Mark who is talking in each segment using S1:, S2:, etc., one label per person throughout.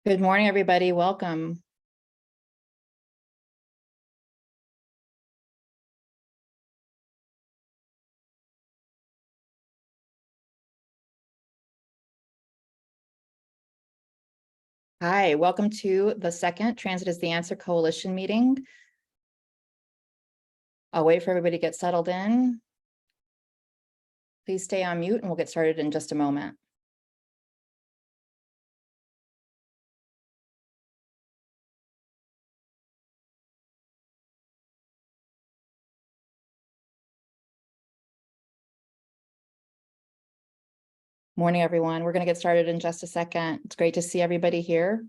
S1: Good morning, everybody. Welcome. Hi, welcome to the second Transit is the Answer Coalition meeting. I'll wait for everybody to get settled in. Please stay on mute and we'll get started in just a moment. Morning, everyone. We're going to get started in just a second. It's great to see everybody here.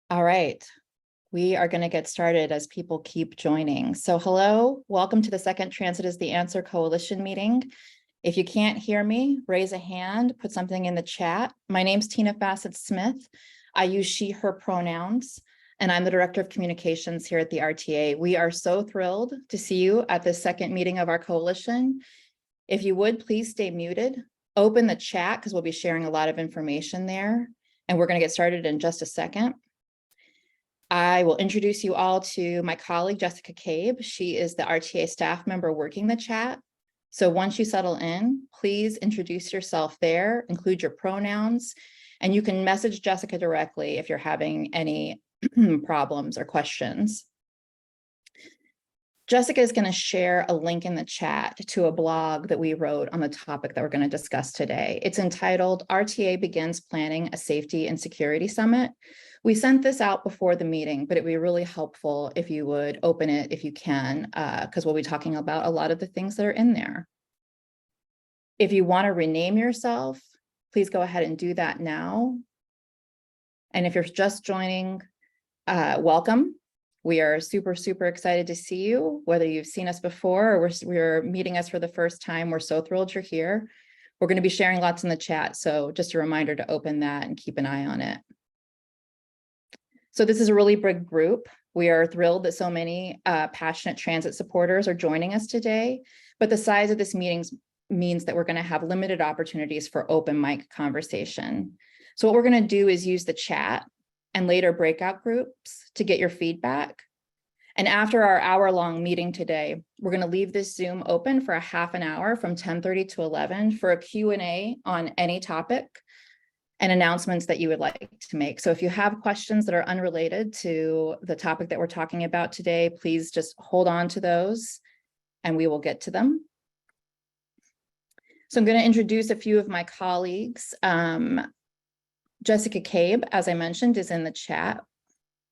S1: All right. We are going to get started as people keep joining. So hello, welcome to the second Transit is the Answer Coalition meeting. If you can't hear me, raise a hand, put something in the chat. My name's Tina Fassett-Smith. I use she, her pronouns, and I'm the Director of Communications here at the RTA. We are so thrilled to see you at the second meeting of our coalition. If you would, please stay muted. Open the chat because we'll be sharing a lot of information there. And we're going to get started in just a second. I will introduce you all to my colleague, Jessica Cabe. She is the RTA staff member working the chat. So once you settle in, please introduce yourself there, include your pronouns, and you can message Jessica directly if you're having any problems or questions. Jessica is going to share a link in the chat to a blog that we wrote on the topic that we're going to discuss today. It's entitled RTA Begins Planning a Safety and Security Summit. We sent this out before the meeting, but it'd be really helpful if you would open it if you can, because we'll be talking about a lot of the things that are in there. If you want to rename yourself, please go ahead and do that now. And if you're just joining, welcome. We are super, super excited to see you, whether you've seen us before or we're meeting us for the first time. We're so thrilled you're here. We're going to be sharing lots in the chat, so just a reminder to open that and keep an eye on it. So this is a really big group. We are thrilled that so many passionate transit supporters are joining us today, but the size of this meeting means that we're going to have limited opportunities for open mic conversation. So what we're going to do is use the chat and later breakout groups to get your feedback. And after our hour-long meeting today, we're going to leave this Zoom open for a half an hour from 10:30 to 11 for a Q&A on any topic and announcements that you would like to make. So if you have questions that are unrelated to the topic that we're talking about today, please just hold on to those and we will get to them. So I'm going to introduce a few of my colleagues. Jessica Cabe, as I mentioned, is in the chat.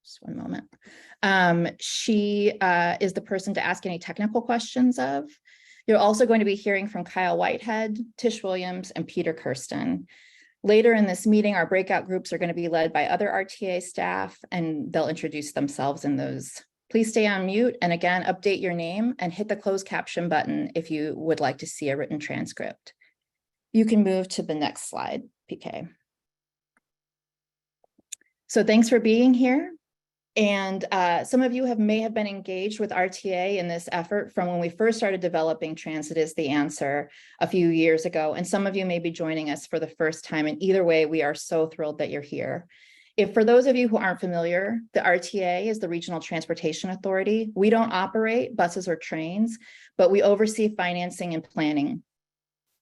S1: Just one moment. She is the person to ask any technical questions of. You're also going to be hearing from Kyle Whitehead, Tish Williams, and Peter Kirsten. Later in this meeting, our breakout groups are going to be led by other RTA staff, and they'll introduce themselves in those. Please stay on mute, and again, update your name and hit the closed caption button if you would like to see a written transcript. You can move to the next slide, PK. So thanks for being here. And some of you may have been engaged with RTA in this effort from when we first started developing Transit is the Answer a few years ago. And some of you may be joining us for the first time. And either way, we are so thrilled that you're here. If for those of you who aren't familiar, the RTA is the Regional Transportation Authority. We don't operate buses or trains, but we oversee financing and planning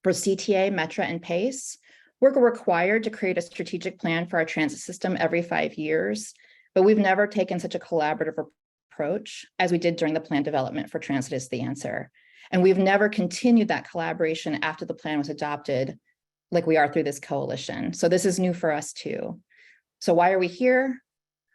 S1: for CTA, Metra, and PACE. We're required to create a strategic plan for our transit system every 5 years. But we've never taken such a collaborative approach as we did during the plan development for Transit is the Answer. And we've never continued that collaboration after the plan was adopted like we are through this coalition. So this is new for us too. So why are we here?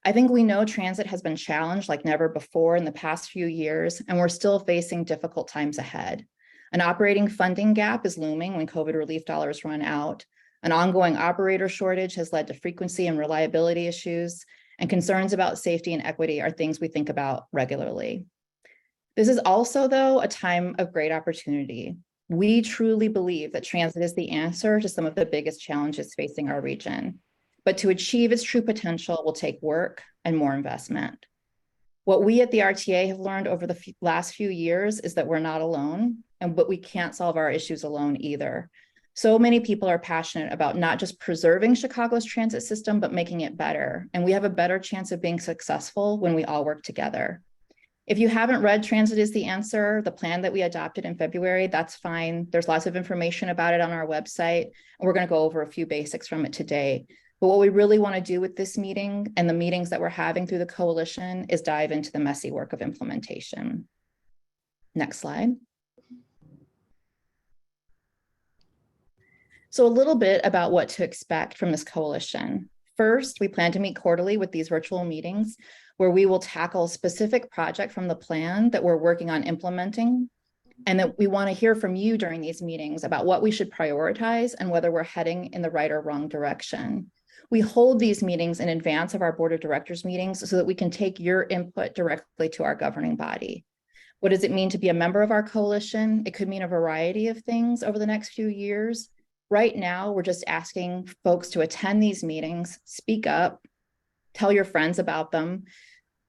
S1: I think we know transit has been challenged like never before in the past few years, and we're still facing difficult times ahead. An operating funding gap is looming when COVID relief dollars run out. An ongoing operator shortage has led to frequency and reliability issues, and concerns about safety and equity are things we think about regularly. This is also, though, a time of great opportunity. We truly believe that transit is the answer to some of the biggest challenges facing our region. But to achieve its true potential will take work and more investment. What we at the RTA have learned over the last few years is that we're not alone, but we can't solve our issues alone either. So many people are passionate about not just preserving Chicago's transit system, but making it better. And we have a better chance of being successful when we all work together. If you haven't read Transit is the Answer, the plan that we adopted in February, that's fine. There's lots of information about it on our website, and we're going to go over a few basics from it today. But what we really want to do with this meeting and the meetings that we're having through the coalition is dive into the messy work of implementation. Next slide. So a little bit about what to expect from this coalition. First, we plan to meet quarterly with these virtual meetings where we will tackle a specific project from the plan that we're working on implementing, and that we want to hear from you during these meetings about what we should prioritize and whether we're heading in the right or wrong direction. We hold these meetings in advance of our board of directors meetings so that we can take your input directly to our governing body. What does it mean to be a member of our coalition? It could mean a variety of things over the next few years. Right now, we're just asking folks to attend these meetings, speak up, tell your friends about them.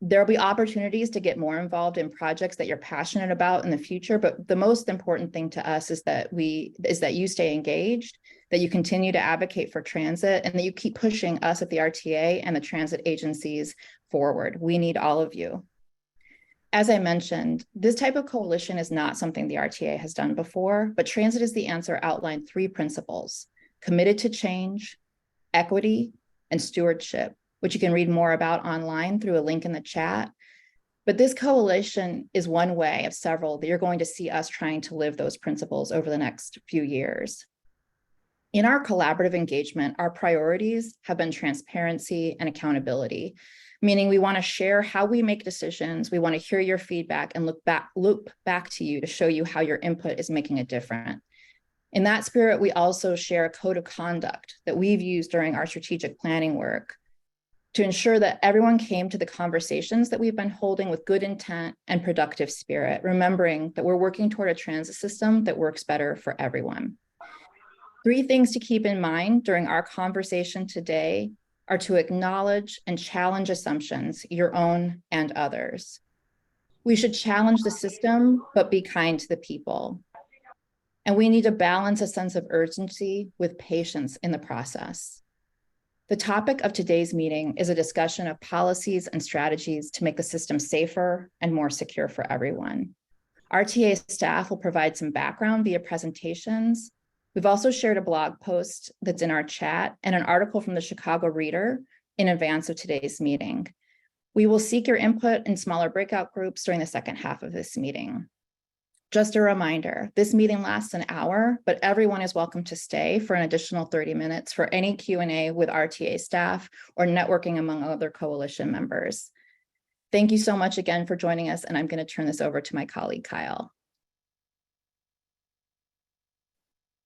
S1: There'll be opportunities to get more involved in projects that you're passionate about in the future, but the most important thing to us is that you stay engaged, that you continue to advocate for transit, and that you keep pushing us at the RTA and the transit agencies forward. We need all of you. As I mentioned, this type of coalition is not something the RTA has done before, but Transit is the Answer outlined 3 principles: committed to change, equity, and stewardship, which you can read more about online through a link in the chat. But this coalition is one way of several that you're going to see us trying to live those principles over the next few years. In our collaborative engagement, our priorities have been transparency and accountability, meaning we want to share how we make decisions. We want to hear your feedback and loop back to you to show you how your input is making a difference. In that spirit, we also share a code of conduct that we've used during our strategic planning work to ensure that everyone came to the conversations that we've been holding with good intent and productive spirit, remembering that we're working toward a transit system that works better for everyone. 3 things to keep in mind during our conversation today are to acknowledge and challenge assumptions, your own and others. We should challenge the system, but be kind to the people. And we need to balance a sense of urgency with patience in the process. The topic of today's meeting is a discussion of policies and strategies to make the system safer and more secure for everyone. RTA staff will provide some background via presentations. We've also shared a blog post that's in our chat and an article from the Chicago Reader in advance of today's meeting. We will seek your input in smaller breakout groups during the second half of this meeting. Just a reminder, this meeting lasts an hour, but everyone is welcome to stay for an additional 30 minutes for any Q&A with RTA staff or networking among other coalition members. Thank you so much again for joining us, and I'm going to turn this over to my colleague, Kyle.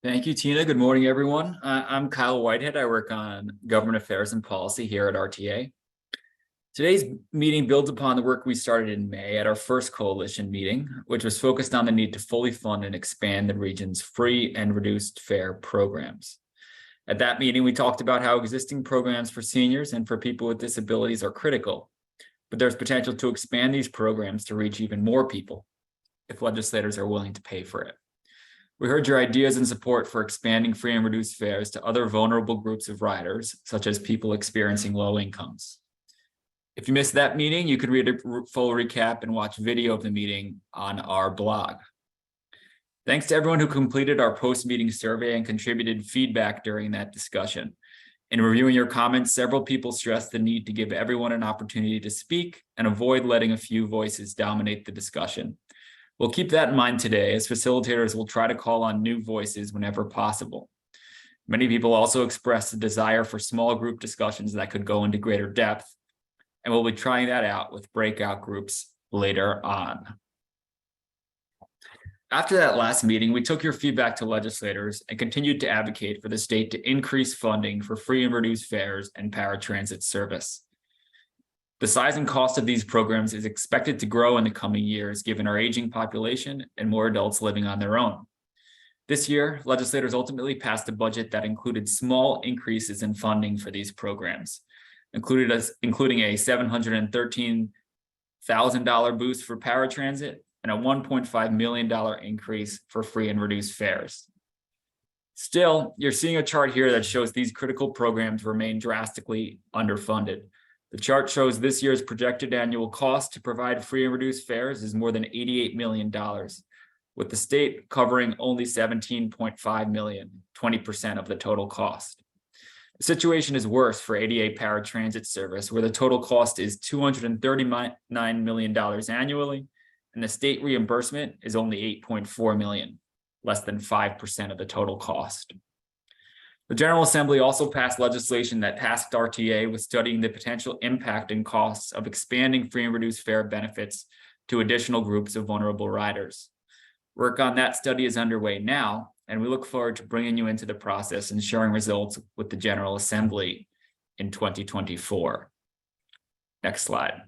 S2: Thank you, Tina. Good morning, everyone. I'm Kyle Whitehead. I work on government affairs and policy here at RTA. Today's meeting builds upon the work we started in May at our first coalition meeting, which was focused on the need to fully fund and expand the region's free and reduced fare programs. At that meeting, we talked about how existing programs for seniors and for people with disabilities are critical, but there's potential to expand these programs to reach even more people if legislators are willing to pay for it. We heard your ideas and support for expanding free and reduced fares to other vulnerable groups of riders, such as people experiencing low incomes. If you missed that meeting, you could read a full recap and watch video of the meeting on our blog. Thanks to everyone who completed our post-meeting survey and contributed feedback during that discussion. In reviewing your comments, several people stressed the need to give everyone an opportunity to speak and avoid letting a few voices dominate the discussion. We'll keep that in mind today, as facilitators will try to call on new voices whenever possible. Many people also expressed a desire for small group discussions that could go into greater depth, and we'll be trying that out with breakout groups later on. After that last meeting, we took your feedback to legislators and continued to advocate for the state to increase funding for free and reduced fares and paratransit service. The size and cost of these programs is expected to grow in the coming years, given our aging population and more adults living on their own. This year, legislators ultimately passed a budget that included small increases in funding for these programs, including a $713,000 boost for paratransit and a $1.5 million increase for free and reduced fares. Still, you're seeing a chart here that shows these critical programs remain drastically underfunded. The chart shows this year's projected annual cost to provide free and reduced fares is more than $88 million, with the state covering only $17.5 million, 20% of the total cost. The situation is worse for ADA paratransit service, where the total cost is $239 million annually, and the state reimbursement is only $8.4 million, less than 5% of the total cost. The General Assembly also passed legislation that tasked RTA with studying the potential impact and costs of expanding free and reduced fare benefits to additional groups of vulnerable riders. Work on that study is underway now, and we look forward to bringing you into the process and sharing results with the General Assembly in 2024. Next slide.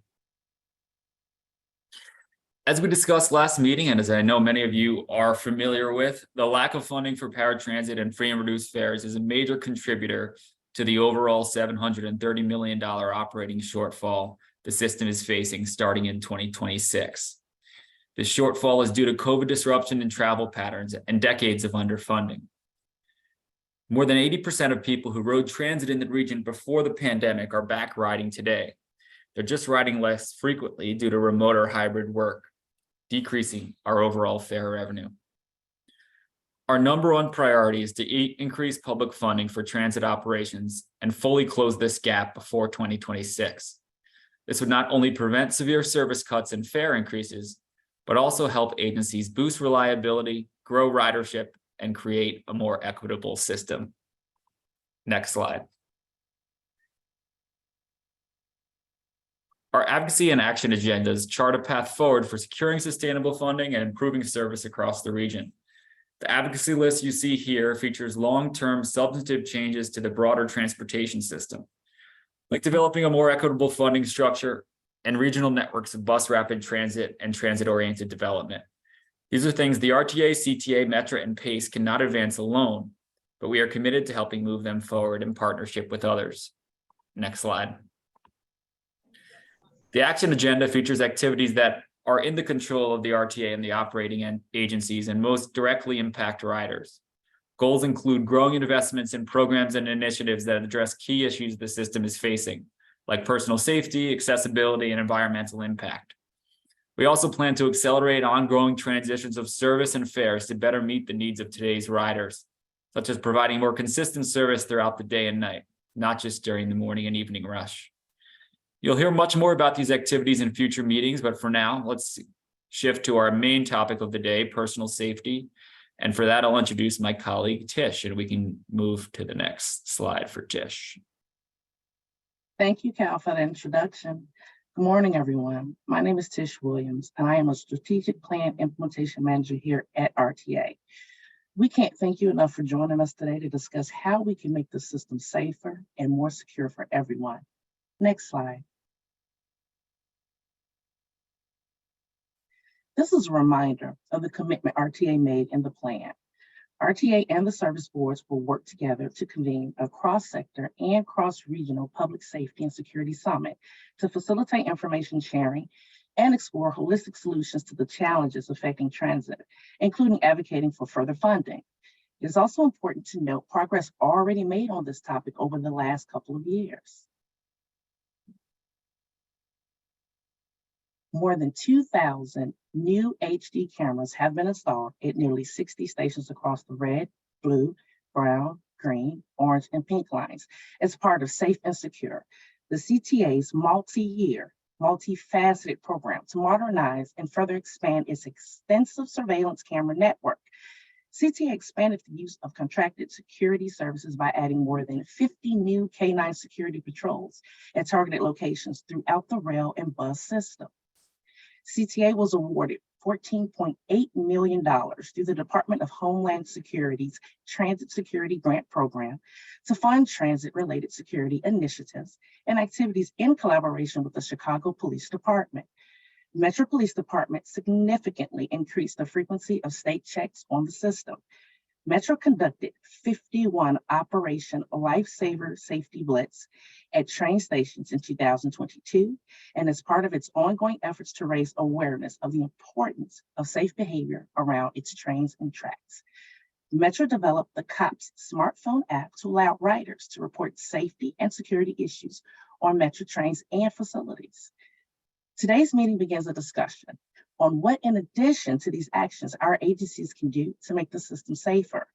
S2: As we discussed last meeting, and as I know many of you are familiar with, the lack of funding for paratransit and free and reduced fares is a major contributor to the overall $730 million operating shortfall the system is facing starting in 2026. This shortfall is due to COVID disruption in travel patterns and decades of underfunding. More than 80% of people who rode transit in the region before the pandemic are back riding today. They're just riding less frequently due to remote or hybrid work, decreasing our overall fare revenue. Our number one priority is to increase public funding for transit operations and fully close this gap before 2026. This would not only prevent severe service cuts and fare increases, but also help agencies boost reliability, grow ridership, and create a more equitable system. Next slide. Our advocacy and action agendas chart a path forward for securing sustainable funding and improving service across the region. The advocacy list you see here features long-term substantive changes to the broader transportation system, like developing a more equitable funding structure and regional networks of bus rapid transit and transit-oriented development. These are things the RTA, CTA, Metra, and PACE cannot advance alone, but we are committed to helping move them forward in partnership with others. Next slide. The action agenda features activities that are in the control of the RTA and the operating agencies and most directly impact riders. Goals include growing investments in programs and initiatives that address key issues the system is facing, like personal safety, accessibility, and environmental impact. We also plan to accelerate ongoing transitions of service and fares to better meet the needs of today's riders, such as providing more consistent service throughout the day and night, not just during the morning and evening rush. You'll hear much more about these activities in future meetings, but for now, let's shift to our main topic of the day, personal safety. And for that, I'll introduce my colleague, Tish, and we can move to the next slide for Tish.
S3: Thank you, Cal, for the introduction. Good morning, everyone. My name is Tish Williams, and I am a Strategic Plan Implementation Manager here at RTA. We can't thank you enough for joining us today to discuss how we can make the system safer and more secure for everyone. Next slide. This is a reminder of the commitment RTA made in the plan. RTA and the service boards will work together to convene a cross-sector and cross-regional public safety and security summit to facilitate information sharing and explore holistic solutions to the challenges affecting transit, including advocating for further funding. It is also important to note progress already made on this topic over the last couple of years. More than 2,000 new HD cameras have been installed at nearly 60 stations across the red, blue, brown, green, orange, and pink lines as part of Safe and Secure, the CTA's multi-year, multifaceted program to modernize and further expand its extensive surveillance camera network. CTA expanded the use of contracted security services by adding more than 50 new K9 security patrols at targeted locations throughout the rail and bus system. CTA was awarded $14.8 million through the Department of Homeland Security's Transit Security Grant Program to fund transit-related security initiatives and activities in collaboration with the Chicago Police Department. Metro Police Department significantly increased the frequency of state checks on the system. Metro conducted 51 Operation Lifesaver Safety Blitz at train stations in 2022, and as part of its ongoing efforts to raise awareness of the importance of safe behavior around its trains and tracks. Metro developed the COPS smartphone app to allow riders to report safety and security issues on Metro trains and facilities. Today's meeting begins a discussion on what, in addition to these actions, our agencies can do to make the system safer.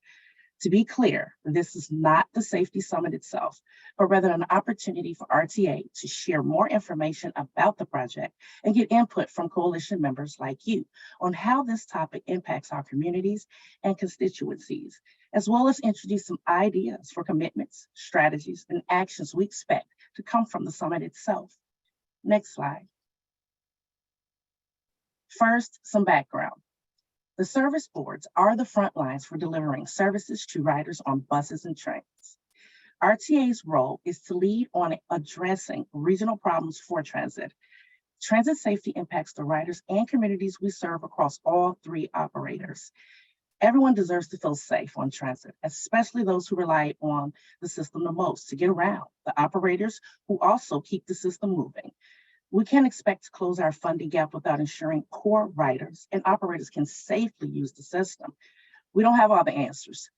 S3: To be clear, this is not the safety summit itself, but rather an opportunity for RTA to share more information about the project and get input from coalition members like you on how this topic impacts our communities and constituencies, as well as introduce some ideas for commitments, strategies, and actions we expect to come from the summit itself. Next slide. First, some background. The service boards are the front lines for delivering services to riders on buses and trains. RTA's role is to lead on addressing regional problems for transit. Transit safety impacts the riders and communities we serve across all three operators. Everyone deserves to feel safe on transit, especially those who rely on the system the most to get around, the operators who also keep the system moving. We can't expect to close our funding gap without ensuring core riders and operators can safely use the system. We don't have all the answers.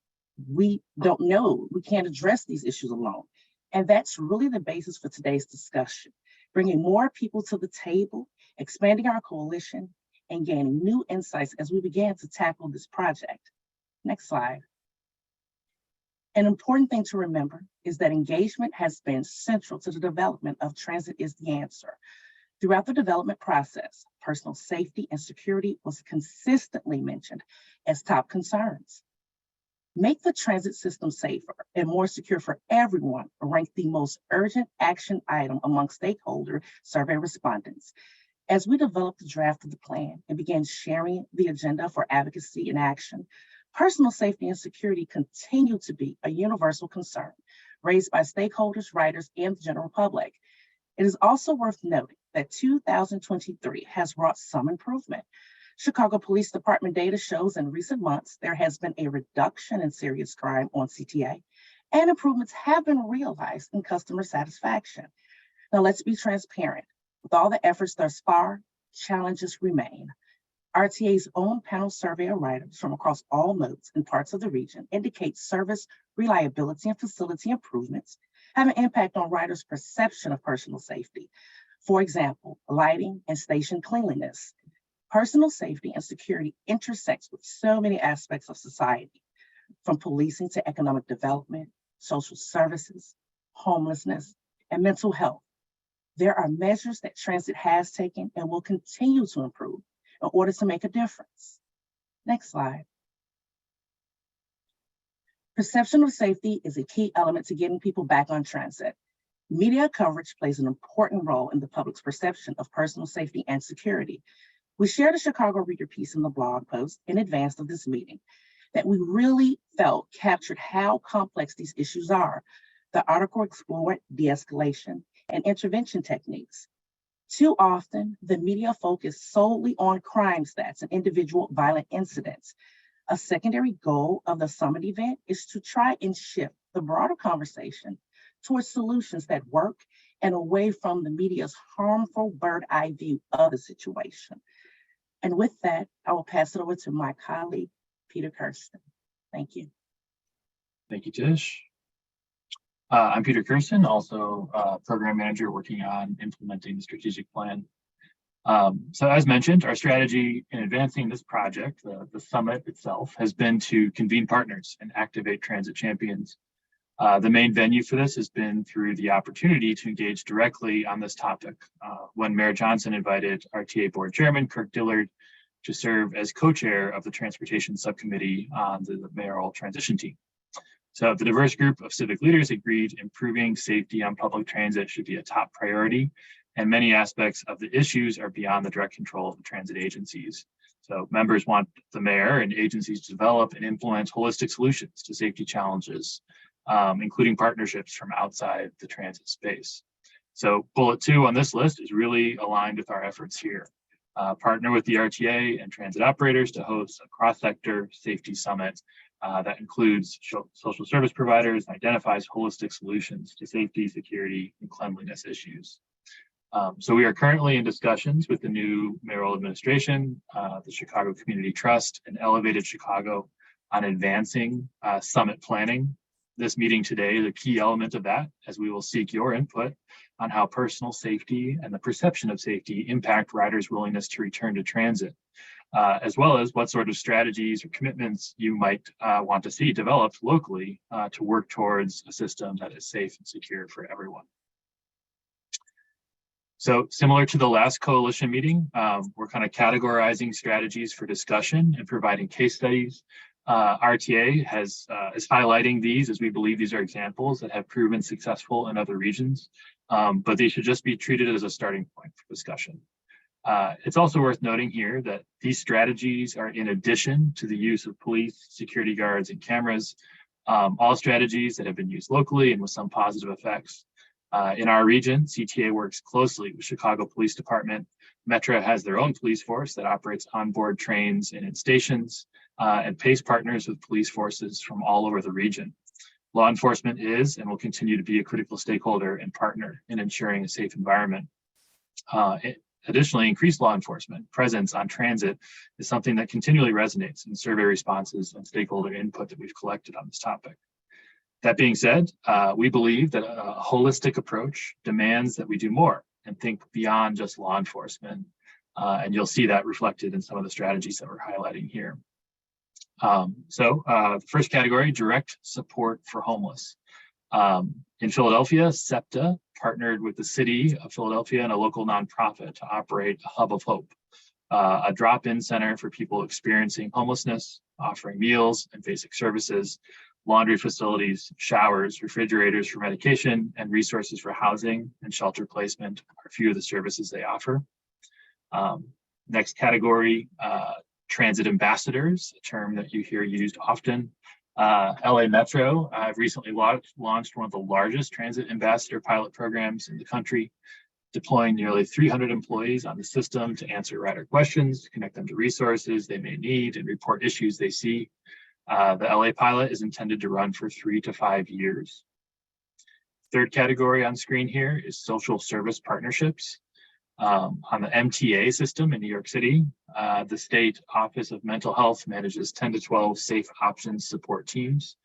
S3: We don't know. We can't address these issues alone. And that's really the basis for today's discussion, bringing more people to the table, expanding our coalition, and gaining new insights as we begin to tackle this project. Next slide. An important thing to remember is that engagement has been central to the development of Transit is the Answer. Throughout the development process, personal safety and security was consistently mentioned as top concerns. Make the transit system safer and more secure for everyone ranked the most urgent action item among stakeholder survey respondents. As we developed the draft of the plan and began sharing the agenda for advocacy and action, personal safety and security continue to be a universal concern raised by stakeholders, riders, and the general public. It is also worth noting that 2023 has brought some improvement. Chicago Police Department data shows in recent months there has been a reduction in serious crime on CTA, and improvements have been realized in customer satisfaction. Now let's be transparent. With all the efforts thus far, challenges remain. RTA's own panel survey of riders from across all modes and parts of the region indicates service reliability and facility improvements have an impact on riders' perception of personal safety. For example, lighting and station cleanliness. Personal safety and security intersects with so many aspects of society, from policing to economic development, social services, homelessness, and mental health. There are measures that transit has taken and will continue to improve in order to make a difference. Next slide. Perception of safety is a key element to getting people back on transit. Media coverage plays an important role in the public's perception of personal safety and security. We shared a Chicago Reader piece in the blog post in advance of this meeting that we really felt captured how complex these issues are. The article explored de-escalation and intervention techniques. Too often, the media focus solely on crime stats and individual violent incidents. A secondary goal of the summit event is to try and shift the broader conversation towards solutions that work and away from the media's harmful bird-eye view of the situation. And with that, I will pass it over to my colleague, Peter Kirsten. Thank you.
S4: Thank you, Tish. I'm Peter Kirsten, also program manager working on implementing the strategic plan. So as mentioned, our strategy in advancing this project, the summit itself, has been to convene partners and activate transit champions. The main venue for this has been through the opportunity to engage directly on this topic when Mayor Johnson invited RTA Board Chairman Kirk Dillard to serve as co-chair of the Transportation Subcommittee on the mayoral transition team. So the diverse group of civic leaders agreed improving safety on public transit should be a top priority, and many aspects of the issues are beyond the direct control of the transit agencies. So members want the mayor and agencies to develop and implement holistic solutions to safety challenges, including partnerships from outside the transit space. So bullet 2 on this list is really aligned with our efforts here. Partner with the RTA and transit operators to host a cross-sector safety summit that includes social service providers and identifies holistic solutions to safety, security, and cleanliness issues. So we are currently in discussions with the new mayoral administration, the Chicago Community Trust, and Elevated Chicago on advancing summit planning. This meeting today is a key element of that, as we will seek your input on how personal safety and the perception of safety impact riders' willingness to return to transit, as well as what sort of strategies or commitments you might want to see developed locally to work towards a system that is safe and secure for everyone. So similar to the last coalition meeting, we're kind of categorizing strategies for discussion and providing case studies. RTA is highlighting these as we believe these are examples that have proven successful in other regions, but they should just be treated as a starting point for discussion. It's also worth noting here that these strategies are in addition to the use of police, security guards, and cameras, all strategies that have been used locally and with some positive effects. In our region, CTA works closely with Chicago Police Department. Metra has their own police force that operates onboard trains and in stations, and PACE partners with police forces from all over the region. Law enforcement is and will continue to be a critical stakeholder and partner in ensuring a safe environment. Additionally, increased law enforcement presence on transit is something that continually resonates in survey responses and stakeholder input that we've collected on this topic. That being said, we believe that a holistic approach demands that we do more and think beyond just law enforcement. And you'll see that reflected in some of the strategies that we're highlighting here. The first category, direct support for homeless. In Philadelphia, SEPTA partnered with the city of Philadelphia and a local nonprofit to operate a hub of hope, a drop-in center for people experiencing homelessness, offering meals and basic services, laundry facilities, showers, refrigerators for medication, and resources for housing and shelter placement are a few of the services they offer. Next category, transit ambassadors, a term that you hear used often. LA Metro recently launched one of the largest transit ambassador pilot programs in the country, deploying nearly 300 employees on the system to answer rider questions, connect them to resources they may need, and report issues they see. The LA pilot is intended to run for 3 to 5 years. Third category on screen here is social service partnerships. On the MTA system in New York City, the State Office of Mental Health manages 10 to 12 safe options support teams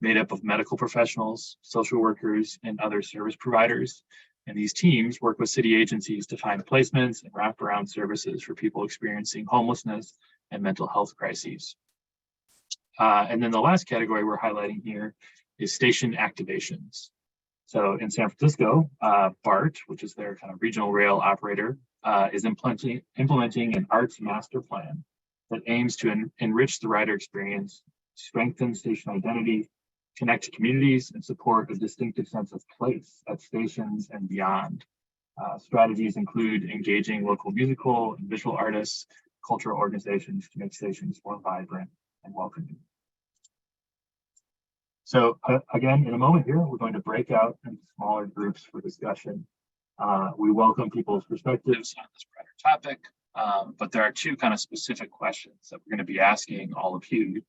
S4: made up of medical professionals, social workers, and other service providers. And these teams work with city agencies to find placements and wraparound services for people experiencing homelessness and mental health crises. And then the last category we're highlighting here is station activations. So in San Francisco, BART, which is their kind of regional rail operator, is implementing an arts master plan that aims to enrich the rider experience, strengthen station identity, connect to communities, and support a distinctive sense of place at stations and beyond. Strategies include engaging local musical and visual artists, cultural organizations to make stations more vibrant and welcoming. So again, in a moment here, we're going to break out into smaller groups for discussion. We welcome people's perspectives on this broader topic, but there are two kind of specific questions that we're going to be asking all of you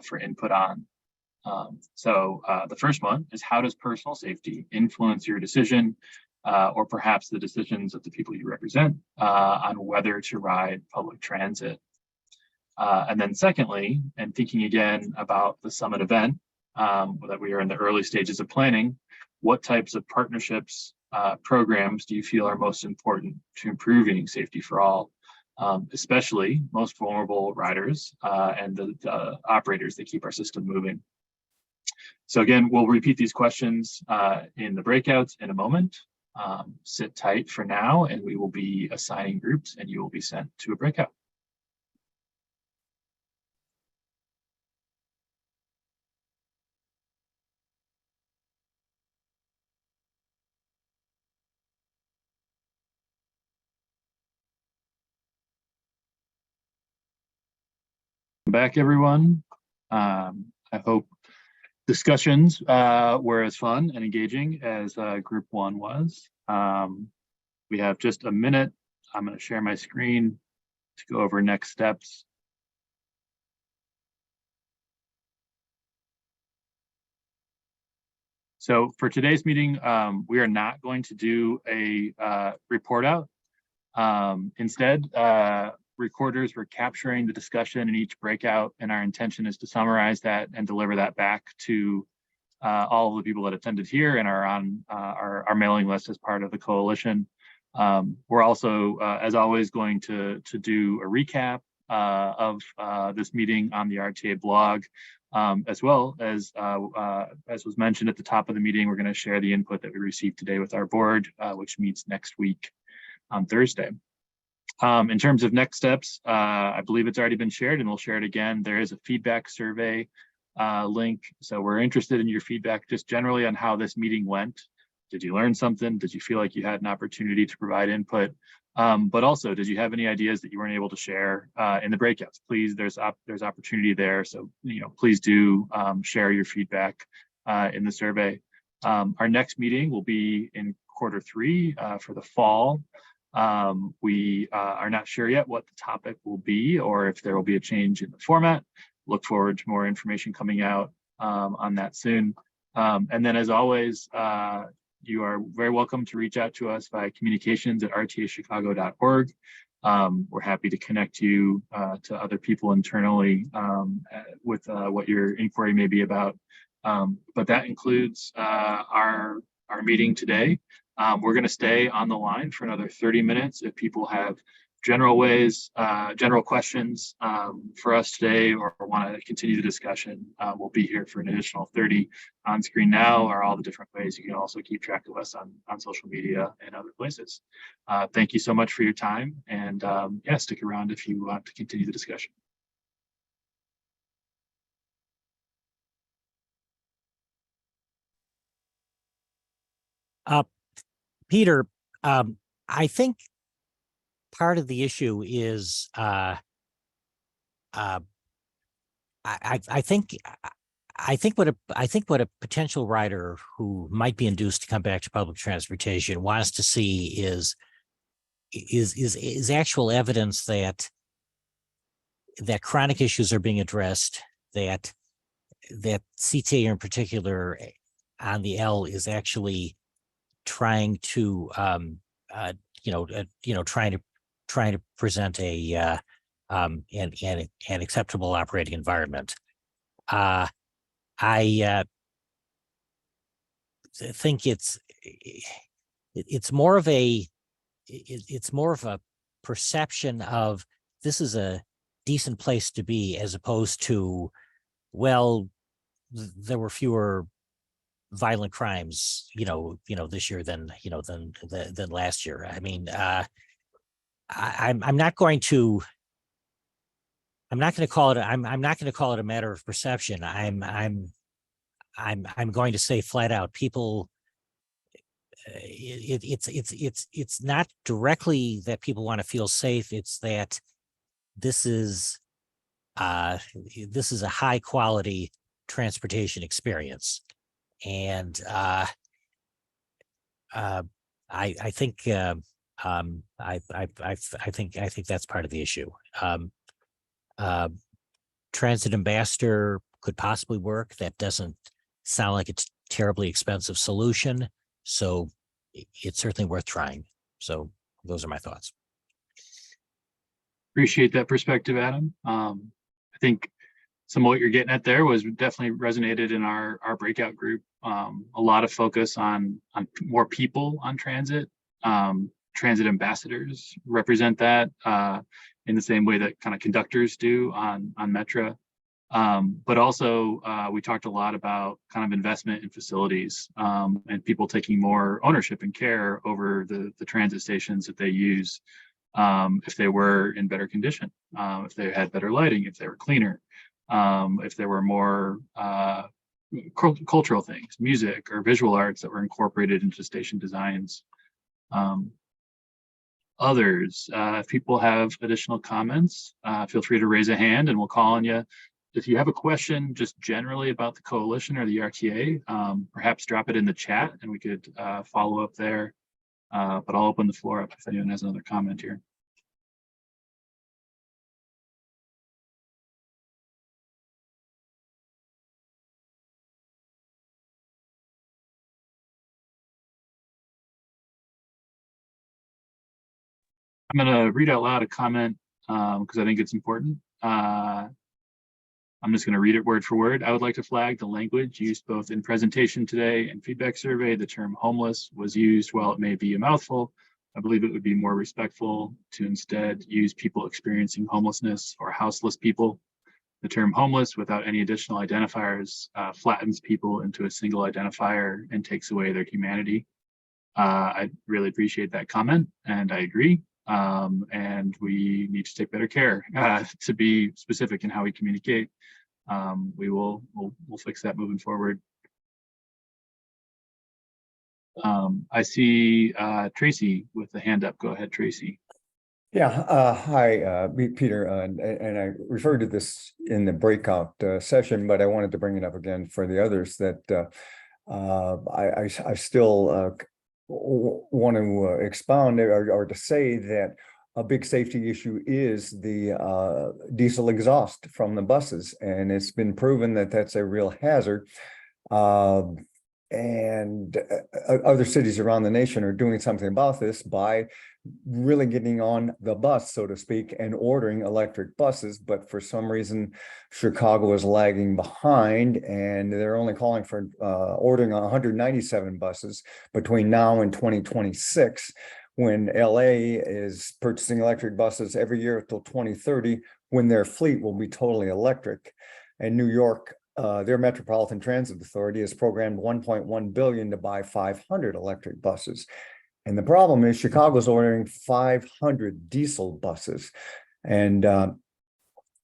S4: for input on. The first one is, how does personal safety influence your decision or perhaps the decisions of the people you represent on whether to ride public transit? And then secondly, and thinking again about the summit event, that we are in the early stages of planning, what types of partnerships, programs do you feel are most important to improving safety for all, especially most vulnerable riders and the operators that keep our system moving? So again, we'll repeat these questions in the breakouts in a moment. Sit tight for now, and we will be assigning groups, and you will be sent to a breakout. Back, everyone. I hope discussions were as fun and engaging as group one was. We have just a minute. I'm going to share my screen to go over next steps. So for today's meeting, we are not going to do a report out. Instead, recorders were capturing the discussion in each breakout, and our intention is to summarize that and deliver that back to all of the people that attended here and are on our mailing list as part of the coalition. We're also, as always, going to do a recap of this meeting on the RTA blog, as well as was mentioned at the top of the meeting, we're going to share the input that we received today with our board, which meets next week on Thursday. In terms of next steps, I believe it's already been shared and we'll share it again. There is a feedback survey link. So we're interested in your feedback just generally on how this meeting went. Did you learn something? Did you feel like you had an opportunity to provide input? But also, did you have any ideas that you weren't able to share in the breakouts? Please, there's opportunity there. So, please do share your feedback in the survey. Our next meeting will be in Q3 for the fall. We are not sure yet what the topic will be or if there will be a change in the format. Look forward to more information coming out on that soon. And then, as always, you are very welcome to reach out to us via communications@rtachicago.org. We're happy to connect you to other people internally with what your inquiry may be about. But that includes our meeting today. We're going to stay on the line for another 30 minutes. If people have general questions for us today or want to continue the discussion, we'll be here for an additional 30. On screen now are all the different ways you can also keep track of us on social media and other places. Thank you so much for your time, and yeah, stick around if you want to continue the discussion.
S5: Peter, I think part of the issue is I think what a potential rider who might be induced to come back to public transportation wants to see is actual evidence that chronic issues are being addressed, that CTA in particular on the L is actually trying to trying to present an acceptable operating environment. I think it's more of a perception of this is a decent place to be, as opposed to, well, there were fewer violent crimes, this year than last year. I mean, I'm not going to call it a matter of perception. I'm going to say flat out, people, it's not directly that people want to feel safe. It's that this is a high quality transportation experience. And I think that's part of the issue. Transit ambassador could possibly work. That doesn't sound like it's a terribly expensive solution, so it's certainly worth trying. So those are my thoughts.
S4: Appreciate that perspective, Adam. I think some of what you're getting at there was definitely resonated in our breakout group. A lot of focus on more people on transit. Transit ambassadors represent that in the same way that kind of conductors do on Metra. But also we talked a lot about kind of investment in facilities and people taking more ownership and care over the transit stations that they use, if they were in better condition, if they had better lighting, if they were cleaner, if there were more cultural things, music or visual arts that were incorporated into station designs. Others, if people have additional comments, feel free to raise a hand and we'll call on you. If you have a question just generally about the coalition or the RTA, perhaps drop it in the chat and we could follow up there. But I'll open the floor up if anyone has another comment here. I'm going to read out loud a comment because I think it's important. I'm just going to read it word for word. I would like to flag the language used both in presentation today and feedback survey. The term homeless was used. While it may be a mouthful, I believe it would be more respectful to instead use people experiencing homelessness or houseless people. The term homeless without any additional identifiers flattens people into a single identifier and takes away their humanity. I really appreciate that comment, and I agree. And we need to take better care to be specific in how we communicate. We'll fix that moving forward. I see Tracy with the hand up. Go ahead, Tracy.
S6: Yeah, hi, Peter, and I referred to this in the breakout session, but I wanted to bring it up again for the others that I still want to expound or to say that a big safety issue is the diesel exhaust from the buses, and it's been proven that that's a real hazard. And other cities around the nation are doing something about this by really getting on the bus, so to speak, and ordering electric buses. But for some reason, Chicago is lagging behind, and they're only calling for ordering 197 buses between now and 2026, when LA is purchasing electric buses every year until 2030, when their fleet will be totally electric. And New York, their Metropolitan Transit Authority has programmed $1.1 billion to buy 500 electric buses. And the problem is Chicago's ordering 500 diesel buses. And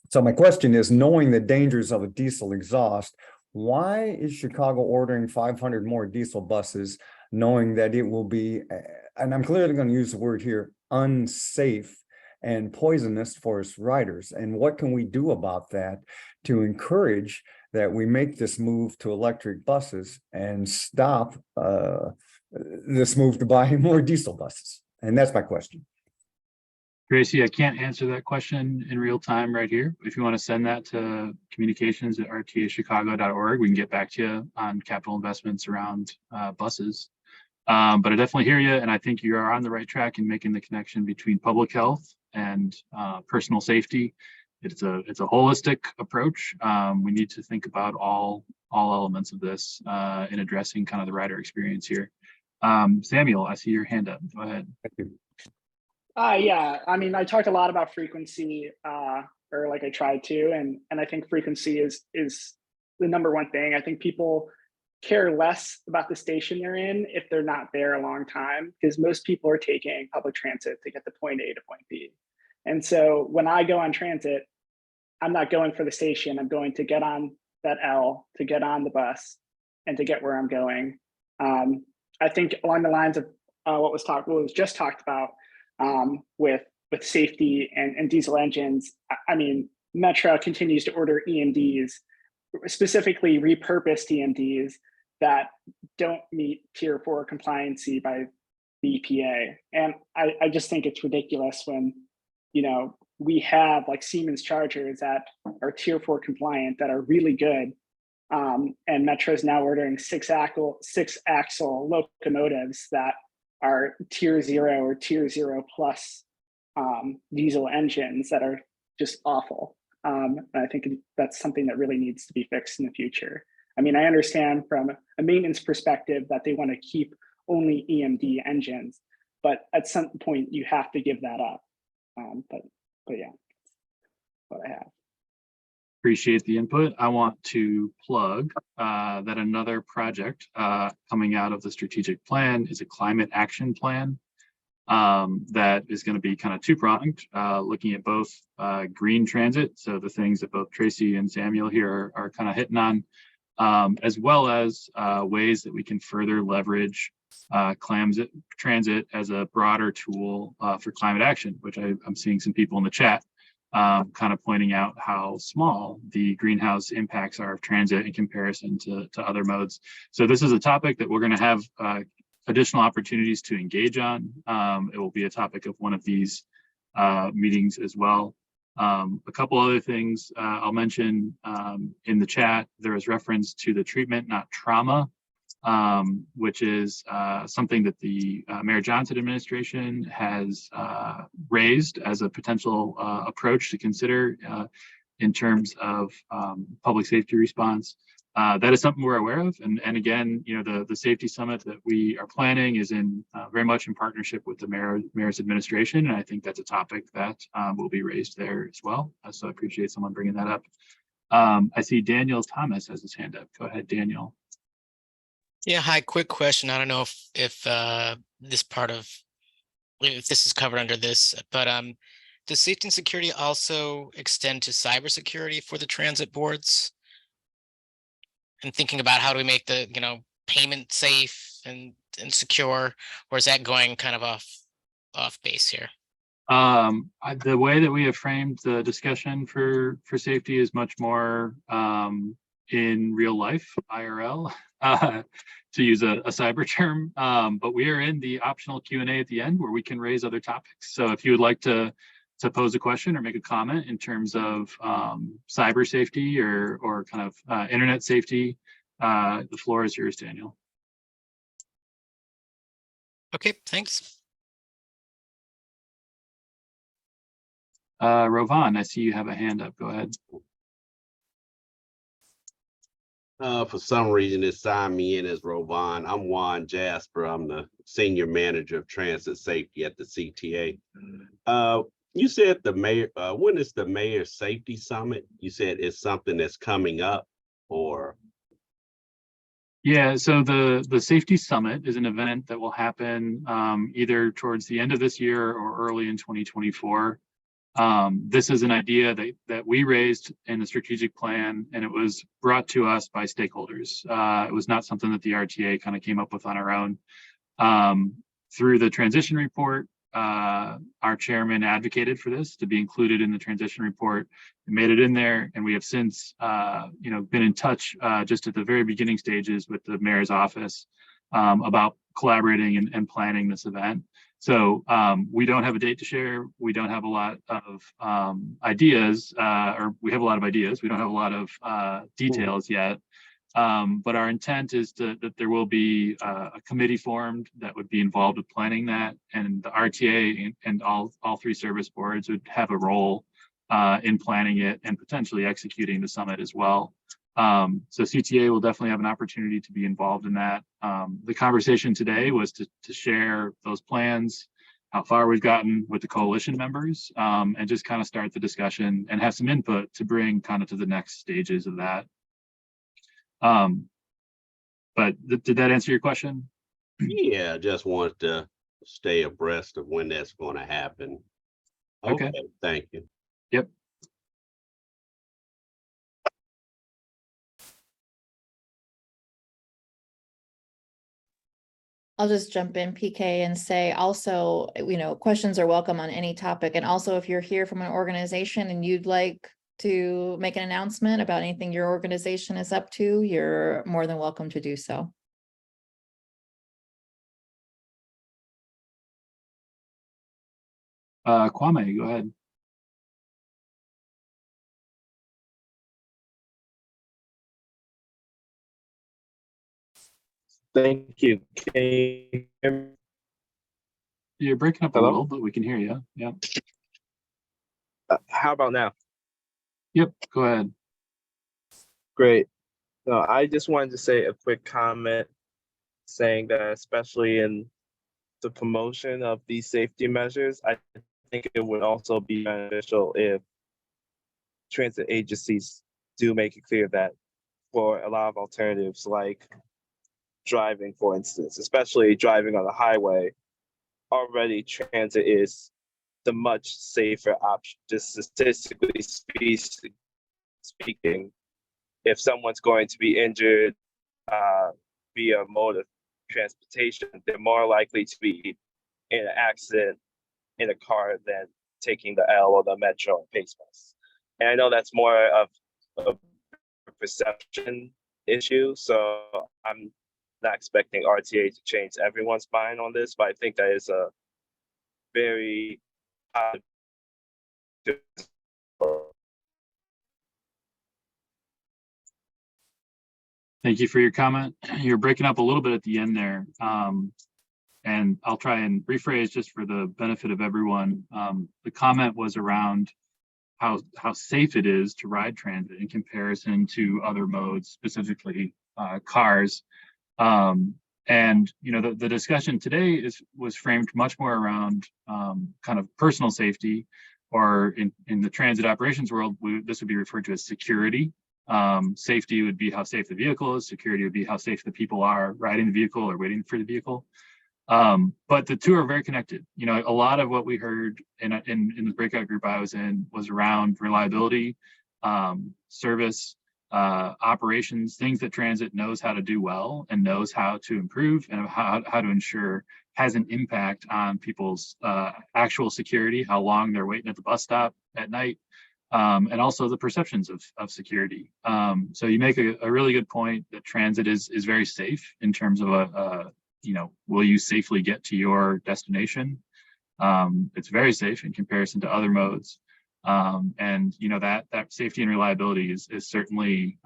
S6: so my question is, knowing the dangers of a diesel exhaust, why is Chicago ordering 500 more diesel buses, knowing that it will be, and I'm clearly going to use the word here, unsafe and poisonous for its riders? And what can we do about that to encourage that we make this move to electric buses and stop this move to buy more diesel buses? And that's my question.
S4: Tracy, I can't answer that question in real time right here. If you want to send that to communications@rtachicago.org, we can get back to you on capital investments around buses. But I definitely hear you, and I think you are on the right track in making the connection between public health and personal safety. It's a holistic approach. We need to think about all elements of this in addressing kind of the rider experience here. Samuel, I see your hand up. Go ahead.
S6: Thank you.
S7: Yeah, I mean, I talked a lot about frequency, or like I tried to, and I think frequency is the number one thing. I think people care less about the station they're in if they're not there a long time, because most people are taking public transit to get to point A to point B. And so when I go on transit, I'm not going for the station. I'm going to get on that L, to get on the bus, and to get where I'm going. I think along the lines of what was just talked about with safety and diesel engines. I mean, Metro continues to order EMDs, specifically repurposed EMDs that don't meet Tier 4 compliancy by the EPA. And I just think it's ridiculous when, you know, we have like Siemens chargers that are Tier 4 compliant that are really good. And Metro is now ordering six axle locomotives that are Tier 0 or Tier 0 plus diesel engines that are just awful. And I think that's something that really needs to be fixed in the future. I mean, I understand from a maintenance perspective that they want to keep only EMD engines, but at some point you have to give that up. But yeah, what I have.
S4: Appreciate the input. I want to plug that another project coming out of the strategic plan is a climate action plan that is going to be kind of two-pronged, looking at both green transit, so the things that both Tracy and Samuel here are kind of hitting on, as well as ways that we can further leverage transit as a broader tool for climate action, which I'm seeing some people in the chat kind of pointing out how small the greenhouse impacts are of transit in comparison to other modes. So this is a topic that we're going to have additional opportunities to engage on. It will be a topic of one of these meetings as well. A couple other things I'll mention in the chat. There is reference to the treatment, not trauma which is something that the Mayor Johnson administration has raised as a potential approach to consider in terms of public safety response. That is something we're aware of. And again, you know, the safety summit that we are planning is in very much in partnership with the mayor's administration. And I think that's a topic that will be raised there as well. So I appreciate someone bringing that up. I see Daniel Thomas has his hand up. Go ahead, Daniel.
S8: Yeah, hi, quick question. I don't know if this part of, if this is covered under this, but does safety and security also extend to cybersecurity for the transit boards? And thinking about how do we make the, you know, payment safe and secure, or is that going kind of off base here?
S4: The way that we have framed the discussion for safety is much more in real life, IRL, to use a cyber term. But we are in the optional Q&A at the end where we can raise other topics. So if you would like to pose a question or make a comment in terms of cyber safety or kind of internet safety, the floor is yours, Daniel.
S8: Okay, thanks.
S4: Rovan, I see you have a hand up. Go ahead.
S9: For some reason, it signed me in as Rovan. I'm Juan Jasper. I'm the Senior Manager of Transit Safety at the CTA. You said the mayor, when is the Mayor's Safety Summit? You said it's something that's coming up, or?
S4: Yeah, so the Safety Summit is an event that will happen either towards the end of this year or early in 2024. This is an idea that we raised in the strategic plan, and it was brought to us by stakeholders. It was not something that the RTA kind of came up with on our own. Through the transition report, our chairman advocated for this to be included in the transition report and made it in there. And we have since, been in touch just at the very beginning stages with the mayor's office about collaborating and planning this event. So we don't have a date to share. We don't have a lot of ideas, or we have a lot of ideas. We don't have a lot of details yet. But our intent is that there will be a committee formed that would be involved with planning that, and the RTA and all three service boards would have a role in planning it and potentially executing the summit as well. So CTA will definitely have an opportunity to be involved in that. The conversation today was to share those plans, how far we've gotten with the coalition members, and just kind of start the discussion and have some input to bring kind of to the next stages of that. But did that answer your question?
S9: Yeah, just wanted to stay abreast of when that's going to happen. Okay, thank you.
S4: Yep.
S1: I'll just jump in, PK, and say also, questions are welcome on any topic. And also, if you're here from an organization and you'd like to make an announcement about anything your organization is up to, you're more than welcome to do so.
S4: Kwame, go ahead.
S10: Thank you.
S4: You're breaking up a little, but we can hear you. Yeah.
S10: How about now?
S4: Yep, go ahead.
S10: Great. No, I just wanted to say a quick comment saying that especially in the promotion of these safety measures, I think it would also be beneficial if transit agencies do make it clear that for a lot of alternatives like driving, for instance, especially driving on the highway, already transit is the much safer option. Just statistically speaking, if someone's going to be injured via mode of transportation, they're more likely to be in an accident in a car than taking the L or the Metro or Pace bus. And I know that's more of a perception issue, so I'm not expecting RTA to change everyone's mind on this, but I think that is a very
S4: Thank you for your comment. You're breaking up a little bit at the end there. And I'll try and rephrase just for the benefit of everyone. The comment was around how safe it is to ride transit in comparison to other modes, specifically cars. And you know, the discussion today was framed much more around kind of personal safety, or in the transit operations world, this would be referred to as security. Safety would be how safe the vehicle is. Security would be how safe the people are riding the vehicle or waiting for the vehicle. But the two are very connected. You know, a lot of what we heard in the breakout group I was in was around reliability, service, operations, things that transit knows how to do well and knows how to improve and how to ensure has an impact on people's actual security, how long they're waiting at the bus stop at night, and also the perceptions of security. So you make a really good point that transit is very safe in terms of you know, will you safely get to your destination? It's very safe in comparison to other modes. And you know, that safety and reliability is certainly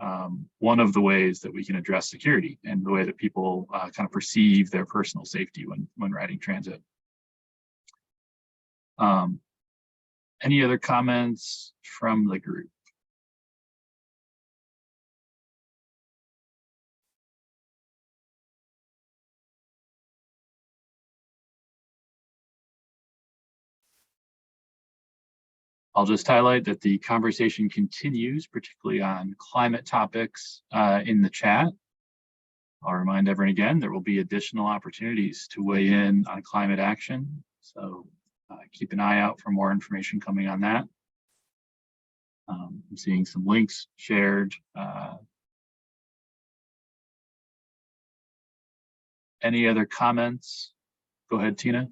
S4: one of the ways that we can address security and the way that people kind of perceive their personal safety when riding transit. Any other comments from the group? I'll just highlight that the conversation continues, particularly on climate topics in the chat. I'll remind everyone again, there will be additional opportunities to weigh in on climate action. So keep an eye out for more information coming on that. I'm seeing some links shared. Any other comments? Go ahead, Tina.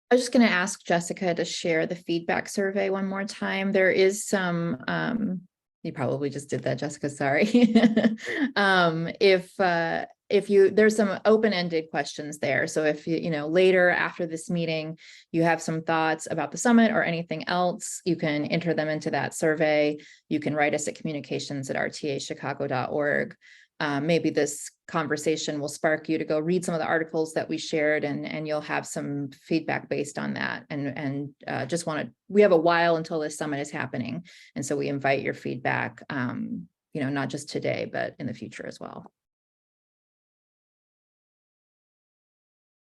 S1: I was just going to ask Jessica to share the feedback survey one more time. There is some, you probably just did that, Jessica, sorry. If there's some open-ended questions there. So if you know, later after this meeting, you have some thoughts about the summit or anything else, you can enter them into that survey. You can write us at communications@rtachicago.org. Maybe this conversation will spark you to go read some of the articles that we shared, and you'll have some feedback based on that. And just we have a while until this summit is happening. And so we invite your feedback, you know, not just today, but in the future as well.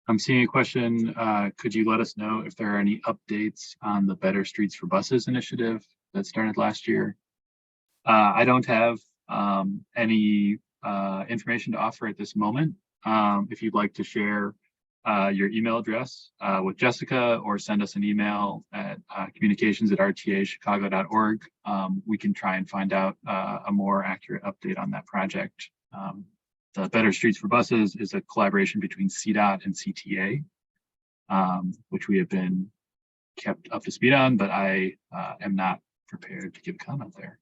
S4: I'm seeing a question. Could you let us know if there are any updates on the Better Streets for Buses initiative that started last year? I don't have any information to offer at this moment. If you'd like to share your email address with Jessica, or send us an email at communications@rtachicago.org, we can try and find out a more accurate update on that project. The Better Streets for Buses is a collaboration between CDOT and CTA, which we have been kept up to speed on, but I am not prepared to give comment there.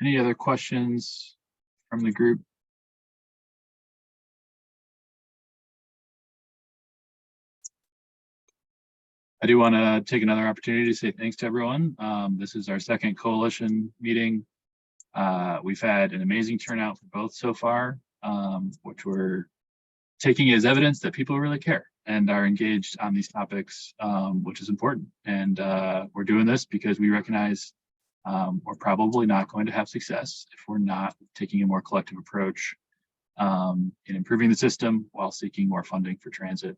S4: Any other questions from the group? I do want to take another opportunity to say thanks to everyone. This is our second coalition meeting. We've had an amazing turnout for both so far, which we're taking as evidence that people really care and are engaged on these topics, which is important. And we're doing this because we recognize we're probably not going to have success if we're not taking a more collective approach in improving the system while seeking more funding for transit.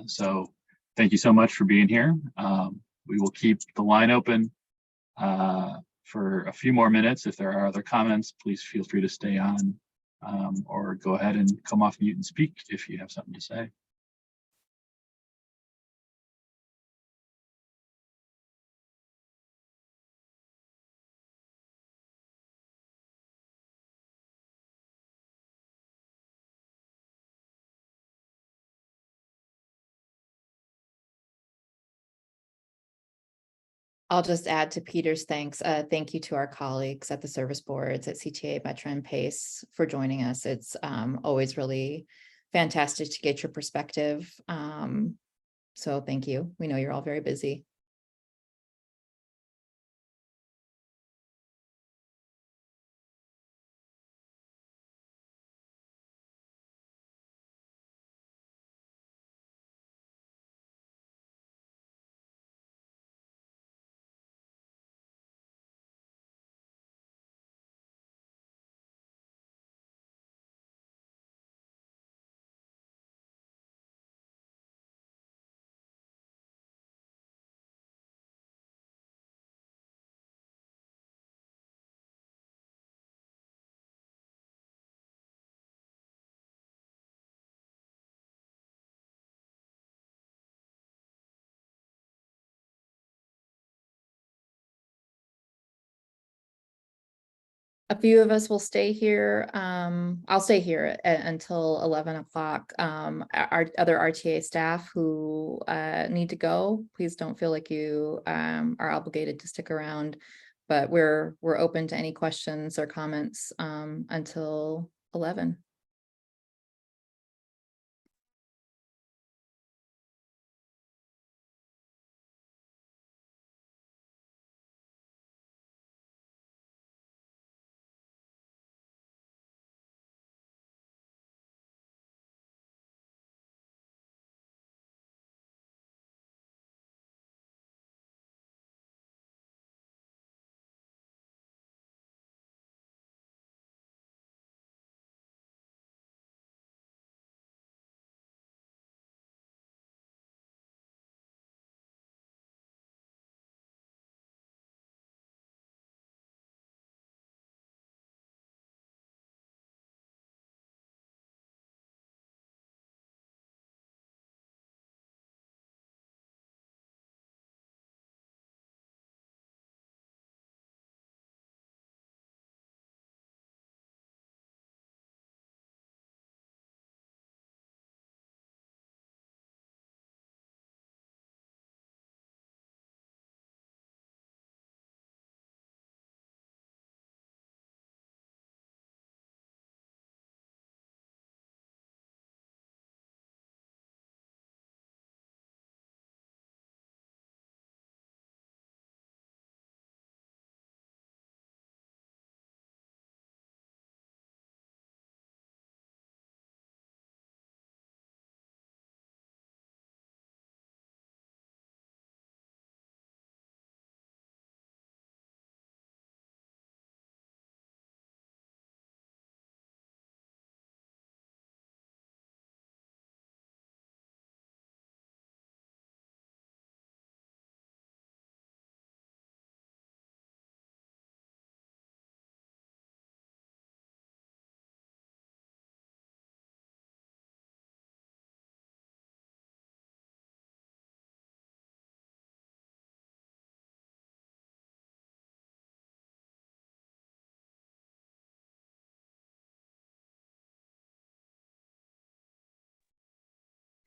S4: So thank you so much for being here. We will keep the line open for a few more minutes. If there are other comments, please feel free to stay on or go ahead and come off mute and speak if you have something to say.
S1: I'll just add to Peter's thanks. Thank you to our colleagues at the service boards at CTA, Metro, and PACE for joining us. It's always really fantastic to get your perspective. So thank you. We know you're all very busy. A few of us will stay here. I'll stay here until 11 o'clock. Our other RTA staff who need to go, please don't feel like you are obligated to stick around. But we're open to any questions or comments until 11.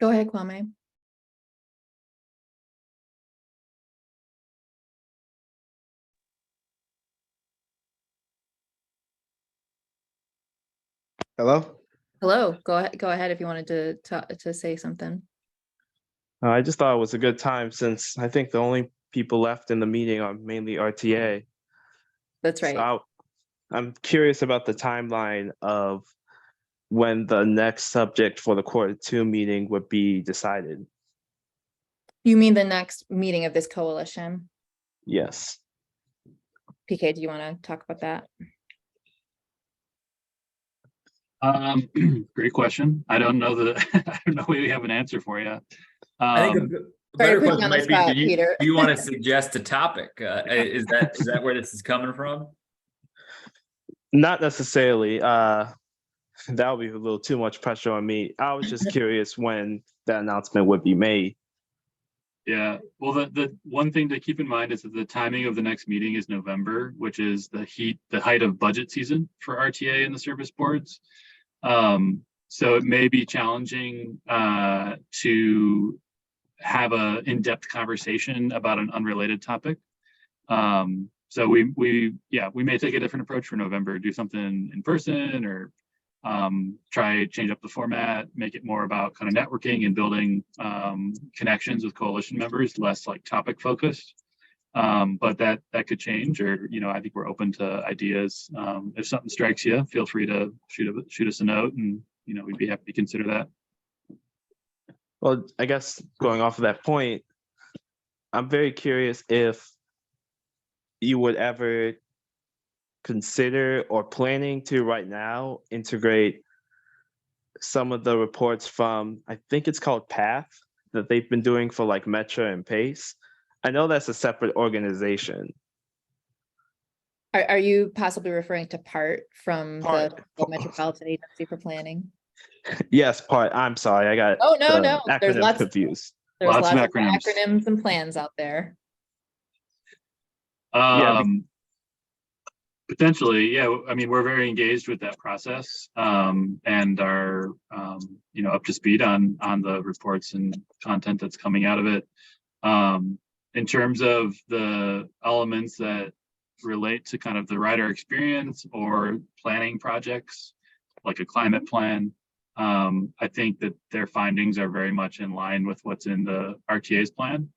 S1: Go ahead, Kwame.
S10: Hello?
S1: Hello. Go ahead. Go ahead if you wanted to say something.
S10: I just thought it was a good time since I think the only people left in the meeting are mainly RTA.
S1: That's right.
S10: So I'm curious about the timeline of when the next subject for the Q2 meeting would be decided.
S1: You mean the next meeting of this coalition?
S10: Yes.
S1: PK, do you want to talk about that?
S4: Great question. I don't know that I don't know we have an answer for you.
S2: I think a better
S1: put you
S2: question
S1: on the
S2: might be,
S1: spot,
S2: do you,
S1: Peter.
S2: do you want to suggest a topic? Is that where this is coming from?
S10: Not necessarily. That would be a little too much pressure on me. I was just curious when the announcement would be made.
S4: Yeah, well, the one thing to keep in mind is that the timing of the next meeting is November, which is the height of budget season for RTA and the service boards. So it may be challenging to have a in-depth conversation about an unrelated topic. So we may take a different approach for November, do something in person or try change up the format, make it more about kind of networking and building connections with coalition members, less like topic focused. But that could change, or I think we're open to ideas. If something strikes you, feel free to shoot us a note, and we'd be happy to consider that.
S10: Well, I guess going off of that point, I'm very curious if you would ever consider or planning to right now integrate some of the reports from, I think it's called PATH, that they've been doing for like Metro and PACE. I know that's a separate organization.
S1: Are you possibly referring to PART from
S10: PART.
S1: the Metropolitan Agency for Planning?
S10: Yes, PART. I'm sorry, I got
S1: Oh, no,
S10: the
S1: no. There's
S10: acronym
S1: lots
S10: confused.
S1: There's
S4: Lots
S1: lots
S4: of
S1: of
S4: acronyms.
S1: acronyms and plans out there.
S4: Potentially, yeah. I mean, we're very engaged with that process, and are up to speed on the reports and content that's coming out of it. In terms of the elements that relate to kind of the rider experience or planning projects, like a climate plan, I think that their findings are very much in line with what's in the RTA's plan.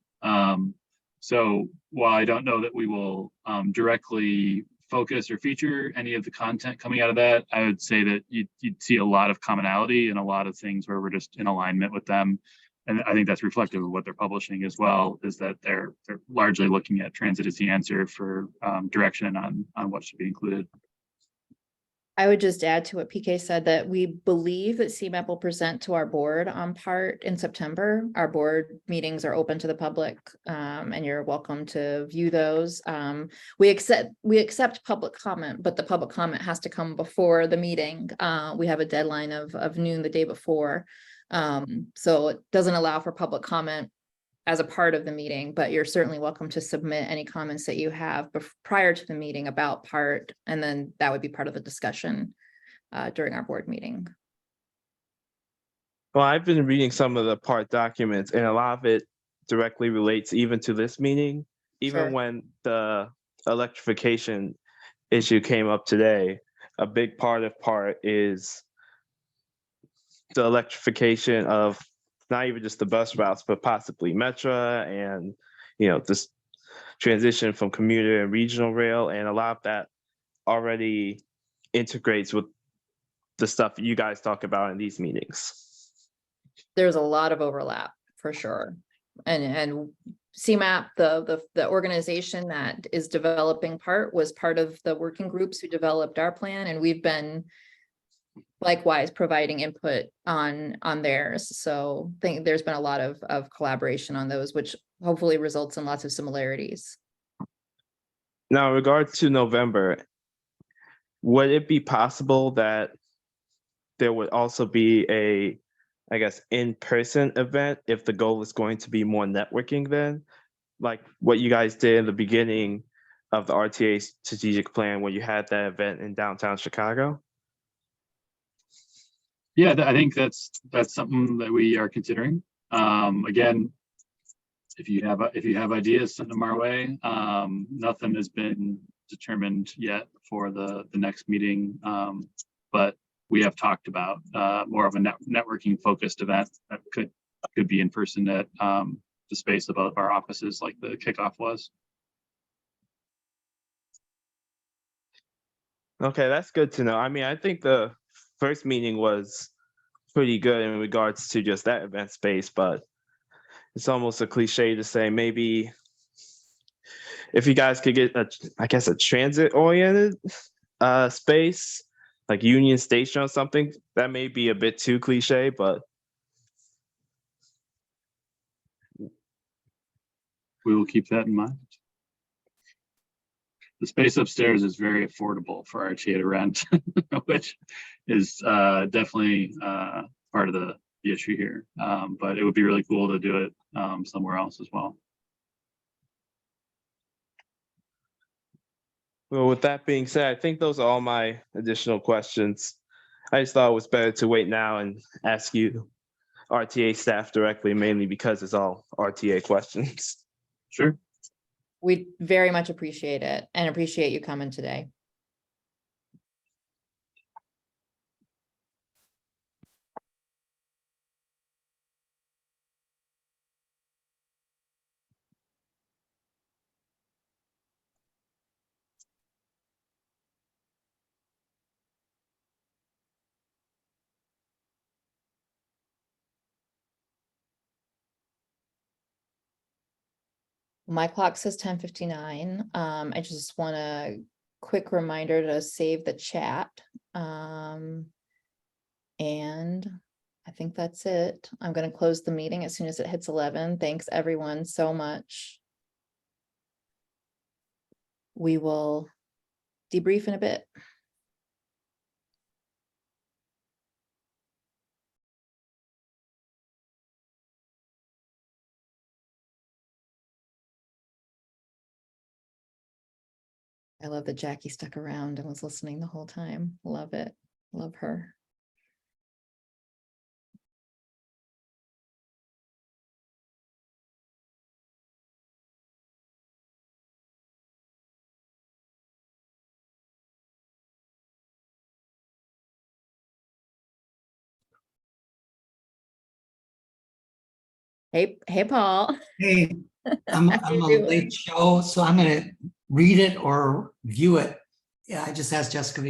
S4: So while I don't know that we will directly focus or feature any of the content coming out of that, I would say that you'd see a lot of commonality and a lot of things where we're just in alignment with them. And I think that's reflective of what they're publishing as well, is that they're largely looking at transit as the answer for direction on what should be included.
S1: I would just add to what PK said that we believe that CMAP will present to our board on PART in September. Our board meetings are open to the public, and you're welcome to view those. We accept public comment, but the public comment has to come before the meeting. We have a deadline of noon the day before. So it doesn't allow for public comment as a part of the meeting, but you're certainly welcome to submit any comments that you have prior to the meeting about PART, and then that would be part of the discussion during our board meeting.
S10: Well, I've been reading some of the PART documents, and a lot of it directly relates even to this meeting. Even
S1: Sure.
S10: when the electrification issue came up today, a big part of PART is the electrification of not even just the bus routes, but possibly Metro and, this transition from commuter and regional rail. And a lot of that already integrates with the stuff you guys talk about in these meetings.
S1: There's a lot of overlap for sure. And CMAP, the organization that is developing PART, was part of the working groups who developed our plan, and we've been likewise providing input on theirs. So I think there's been a lot of collaboration on those, which hopefully results in lots of similarities.
S10: Now, in regard to November, would it be possible that there would also be a, I guess, in-person event if the goal is going to be more networking then? Like what you guys did in the beginning of the RTA strategic plan when you had that event in downtown Chicago?
S4: Yeah, I think that's something that we are considering. Again, if you have ideas, send them our way. Nothing has been determined yet for the next meeting, but we have talked about more of a networking focused event that could be in person at the space above our offices, like the kickoff was.
S10: Okay, that's good to know. I mean, I think the first meeting was pretty good in regards to just that event space, but it's almost a cliche to say maybe if you guys could get a transit oriented space like Union Station or something, that may be a bit too cliche, but
S4: we will keep that in mind. The space upstairs is very affordable for RTA to rent, which is definitely part of the issue here. But it would be really cool to do it somewhere else as well.
S10: Well, with that being said, I think those are all my additional questions. I just thought it was better to wait now and ask you RTA staff directly, mainly because it's all RTA questions.
S4: Sure.
S1: We very much appreciate it and appreciate you coming today. My clock says 10:59. I just want a quick reminder to save the chat. And I think that's it. I'm going to close the meeting as soon as it hits 11. Thanks everyone so much. We will debrief in a bit. I love that Jackie stuck around and was listening the whole time. Love it. Love her. Hey, Paul.
S11: Hey, I'm
S1: How you
S11: a
S1: doing?
S11: late show, so I'm gonna read it or view it. Yeah, I just asked Jessica to